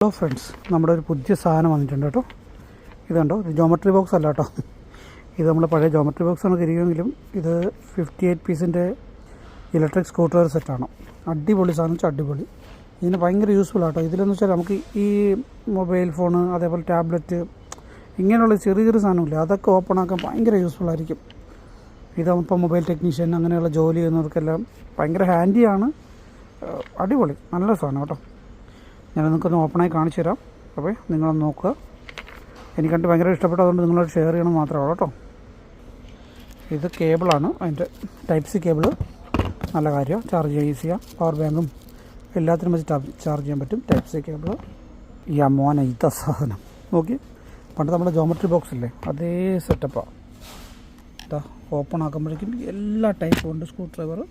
Hello friends, നമ്മുടെ ഒരു പുതിയ സാധനം വന്നിട്ടുണ്ട് കേട്ടോ. ഇതുണ്ടോ, ഇത് ജോമെട്രി ബോക്സ് അല്ല കേട്ടോ. ഇത് നമ്മൾ പഴയ ജോമെട്രി ബോക്സാണ് തിരികെങ്കിലും ഇത് 58 പീസിൻ്റെ ഇലക്ട്രിക് സ്കൂട്ടർ സെറ്റാണ്. അടിപൊളി സാധനം വെച്ചാൽ അടിപൊളി. ഇതിന് ഭയങ്കര യൂസ്ഫുൾ ആട്ടോ. ഇതിലെന്ന് വെച്ചാൽ നമുക്ക് ഈ മൊബൈൽ ഫോണ്, അതേപോലെ ടാബ്ലറ്റ്, ഇങ്ങനെയുള്ള ചെറിയ ചെറിയ സാധനമില്ല, അതൊക്കെ ഓപ്പൺ ആക്കാൻ ഭയങ്കര യൂസ്ഫുൾ ആയിരിക്കും. ഇതാകുമ്പോൾ മൊബൈൽ ടെക്നീഷ്യൻ അങ്ങനെയുള്ള ജോലി ചെയ്യുന്നവർക്കെല്ലാം ഭയങ്കര ഹാൻഡിയാണ്. അടിപൊളി നല്ല സാധനം കേട്ടോ. ഞാൻ നിങ്ങൾക്കൊന്ന് ഓപ്പണായി കാണിച്ചു തരാം. അപ്പോൾ നിങ്ങളൊന്ന് നോക്കുക. എനിക്ക് കണ്ട് ഭയങ്കര ഇഷ്ടപ്പെട്ടതുകൊണ്ട് നിങ്ങളോട് ഷെയർ ചെയ്യണം മാത്രമേ ഉള്ളൂ കേട്ടോ. ഇത് കേബിളാണ്, അതിൻ്റെ ടൈപ്പ് സി കേബിള്. നല്ല കാര്യമാണ്, ചാർജ് ചെയ്യാൻ ഈസിയാണ്. പവർ ബാങ്കും എല്ലാത്തിനും വെച്ച് ചാർജ് ചെയ്യാൻ പറ്റും. Type C cable. ഈ മോനെ ഇതാ സാധനം നോക്കി. പണ്ട് നമ്മുടെ ജോമെട്രി ബോക്സ് ഇല്ലേ, അതേ സെറ്റപ്പാണ്. ഇതാ ഓപ്പൺ ആക്കുമ്പോഴേക്കും എല്ലാ ടൈപ്പും ഉണ്ട്. സ്ക്രൂ ഡ്രൈവർ,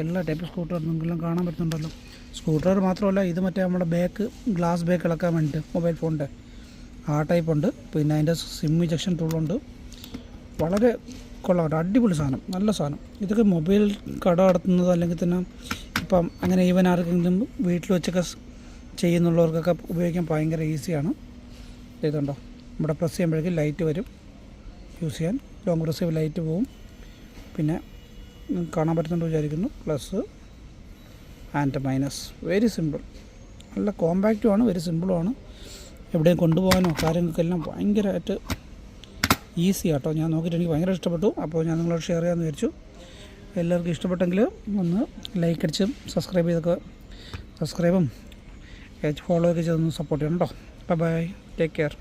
എല്ലാ ടൈപ്പ് സ്ക്രൂ ഡ്രൈവർ നിങ്ങൾക്കെല്ലാം കാണാൻ പറ്റുന്നുണ്ടല്ലോ. സ്ക്രൂ ഡ്രൈവർ മാത്രമല്ല, ഇത് മറ്റേ നമ്മുടെ ബാക്ക് ഗ്ലാസ് ബാക്ക് ഇളക്കാൻ വേണ്ടിയിട്ട് മൊബൈൽ ഫോണിൻ്റെ ആ ടൈപ്പ് ഉണ്ട്. പിന്നെ അതിൻ്റെ സിം ഇജക്ഷൻ ടൂളുണ്ട്. വളരെ കൊള്ളാം, അടിപൊളി സാധനം, നല്ല സാധനം. ഇതൊക്കെ മൊബൈൽ കട നടത്തുന്നത് അല്ലെങ്കിൽ തന്നെ ഇപ്പം അങ്ങനെ ഈവൻ ആർക്കെങ്കിലും വീട്ടിൽ വെച്ചൊക്കെ ചെയ്യുന്നുള്ളവർക്കൊക്കെ ഉപയോഗിക്കാൻ ഭയങ്കര ഈസിയാണ്. ഇതുണ്ടോ, നമ്മുടെ പ്രസ് ചെയ്യുമ്പോഴേക്കും ലൈറ്റ് വരും. യൂസ് ചെയ്യാൻ ലോങ് പ്രസ് ചെയ്യുമ്പോൾ ലൈറ്റ് പോവും. പിന്നെ കാണാൻ പറ്റുന്നുണ്ട് വിചാരിക്കുന്നു, plus and minus. Very simple, നല്ല കോമ്പാക്റ്റുമാണ്, വെരി സിമ്പിളുമാണ്. എവിടെയും കൊണ്ടുപോകാനോ കാര്യങ്ങൾക്കെല്ലാം ഭയങ്കരമായിട്ട് ഈസി ആട്ടോ. ഞാൻ നോക്കിയിട്ട് എനിക്ക് ഭയങ്കര ഇഷ്ടപ്പെട്ടു. അപ്പോൾ ഞാൻ നിങ്ങളോട് ഷെയർ ചെയ്യാമെന്ന് വിചാരിച്ചു. എല്ലാവർക്കും ഇഷ്ടപ്പെട്ടെങ്കിൽ ഒന്ന് ലൈക്ക് അടിച്ചും സബ്സ്ക്രൈബും ഫോളോ ഒക്കെ ചെയ്തൊന്ന് സപ്പോർട്ട് ചെയ്യണം കേട്ടോ. Bye, take care.